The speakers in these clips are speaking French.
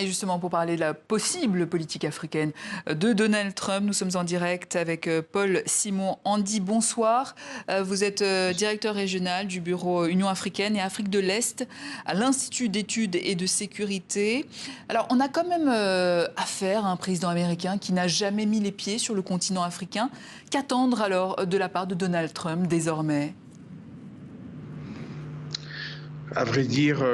Et justement, pour parler de la possible politique africaine de Donald Trump, nous sommes en direct avec Paul Simon Andy. Bonsoir. Vous êtes directeur régional du bureau Union africaine et Afrique de l'Est à l'Institut d'études et de sécurité. Alors, on a quand même affaire à un président américain qui n'a jamais mis les pieds sur le continent africain. Qu'attendre alors de la part de Donald Trump désormais ? À vrai dire,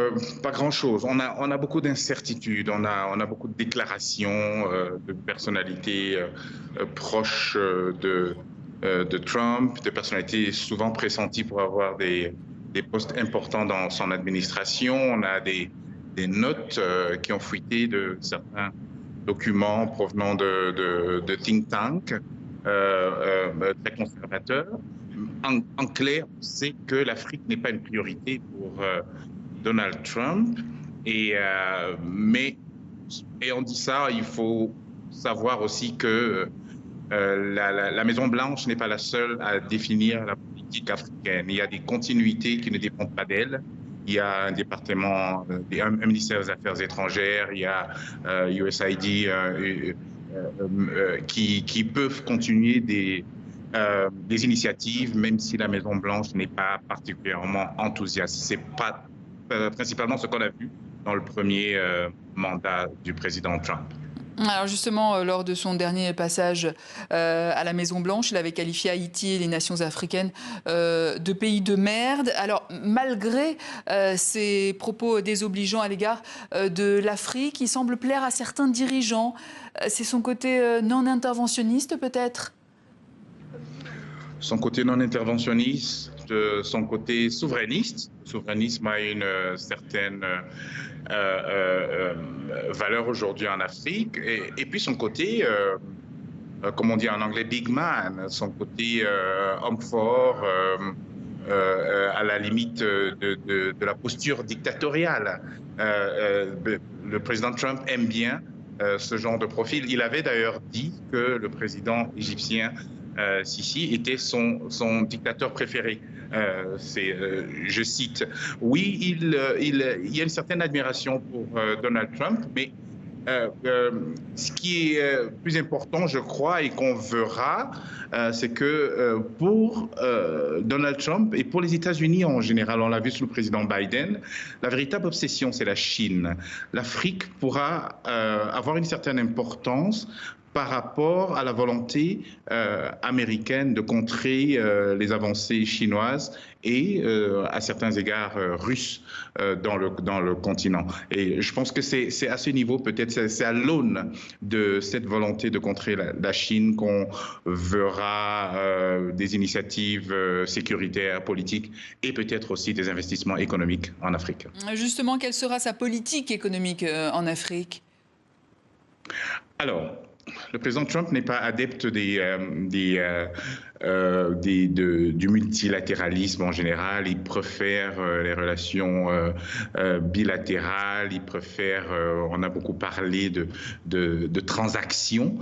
pas grand-chose. On a beaucoup d'incertitudes, on a beaucoup de déclarations de personnalités proches de Trump, de personnalités souvent pressenties pour avoir des postes importants dans son administration. On a des notes qui ont fuité de certains documents provenant de think tanks très conservateurs. En clair, c'est que l'Afrique n'est pas une priorité pour Donald Trump. Mais on dit ça, il faut savoir aussi que la Maison-Blanche n'est pas la seule à définir la politique africaine. Il y a des continuités qui ne dépendent pas d'elle. Il y a un département, un ministère des Affaires étrangères, il y a USAID qui peuvent continuer des initiatives, même si la Maison-Blanche n'est pas particulièrement enthousiaste. C'est pas principalement ce qu'on a vu dans le premier mandat du président Trump. Alors justement, lors de son dernier passage à la Maison-Blanche, il avait qualifié Haïti et les nations africaines de pays de merde. Alors malgré ces propos désobligeants à l'égard de l'Afrique, il semble plaire à certains dirigeants. C'est son côté non interventionniste peut-être ? Son côté non interventionniste, son côté souverainiste. Le souverainisme a une certaine valeur aujourd'hui en Afrique. Et puis son côté, comme on dit en anglais, big man, son côté homme fort, à la limite de la posture dictatoriale. Le président Trump aime bien ce genre de profil. Il avait d'ailleurs dit que le président égyptien Sisi était son dictateur préféré. Je cite, oui, il y a une certaine admiration pour Donald Trump, mais ce qui est plus important, je crois, et qu'on verra, c'est que pour Donald Trump et pour les États-Unis en général, on l'a vu sous le président Biden, la véritable obsession, c'est la Chine. L'Afrique pourra avoir une certaine importance par rapport à la volonté américaine de contrer les avancées chinoises et à certains égards russes dans le continent. Et je pense que c'est à ce niveau, peut-être, c'est à l'aune de cette volonté de contrer la Chine qu'on verra des initiatives sécuritaires, politiques et peut-être aussi des investissements économiques en Afrique. Justement, quelle sera sa politique économique en Afrique ? Alors, le président Trump n'est pas adepte du multilatéralisme en général. Il préfère les relations bilatérales. Il préfère, on a beaucoup parlé de transactions,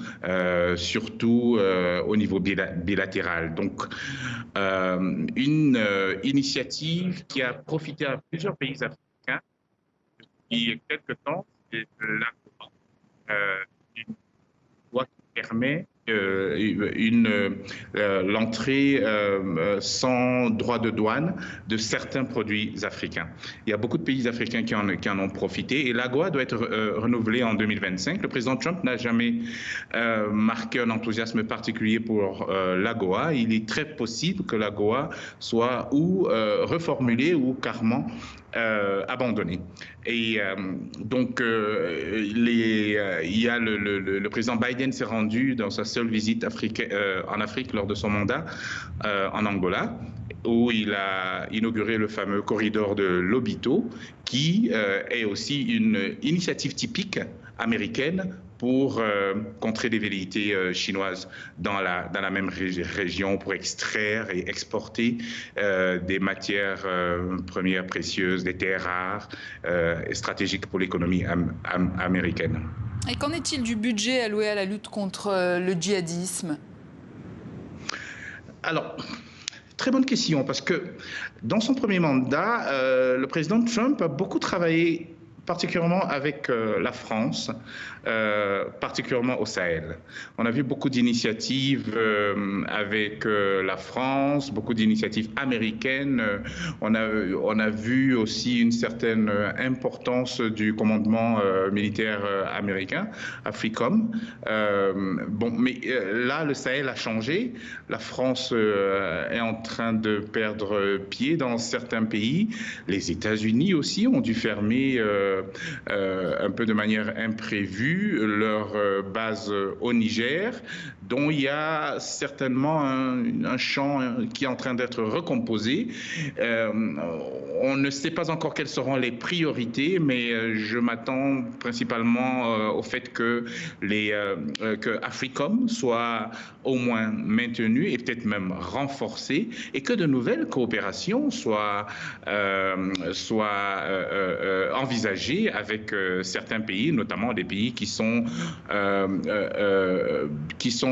surtout au niveau bilatéral. Donc, une initiative qui a profité à plusieurs pays africains il y a quelque temps, c'est une loi qui permet l'entrée sans droit de douane de certains produits africains. Il y a beaucoup de pays africains qui en ont profité et l'AGOA doit être renouvelée en 2025. Le président Trump n'a jamais marqué un enthousiasme particulier pour l'AGOA. Il est très possible que l'AGOA soit ou reformulée ou carrément abandonnée. Et donc, il y a le président Biden s'est rendu dans sa seule visite en Afrique lors de son mandat en Angola, où il a inauguré le fameux corridor de Lobito, qui est aussi une initiative typique américaine pour contrer des velléités chinoises dans la même région pour extraire et exporter des matières premières précieuses, des terres rares et stratégiques pour l'économie américaine. Et qu'en est-il du budget alloué à la lutte contre le djihadisme ? Alors, très bonne question, parce que dans son premier mandat, le président Trump a beaucoup travaillé particulièrement avec la France, particulièrement au Sahel. On a vu beaucoup d'initiatives avec la France, beaucoup d'initiatives américaines. On a vu aussi une certaine importance du commandement militaire américain, AFRICOM. Bon, mais là, le Sahel a changé. La France est en train de perdre pied dans certains pays. Les États-Unis aussi ont dû fermer un peu de manière imprévue leur base au Niger, dont il y a certainement un champ qui est en train d'être recomposé. On ne sait pas encore quelles seront les priorités, mais je m'attends principalement au fait que AFRICOM soit au moins maintenu et peut-être même renforcé, et que de nouvelles coopérations soient envisagées avec certains pays, notamment des pays qui sont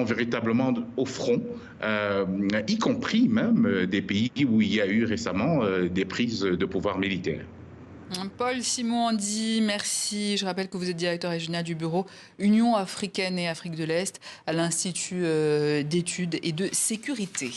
véritablement au front, y compris même des pays où il y a eu récemment des prises de pouvoir militaire. Paul Simon-Andy, merci. Je rappelle que vous êtes directeur régional du bureau Union africaine et Afrique de l'Est à l'Institut d'études et de sécurité.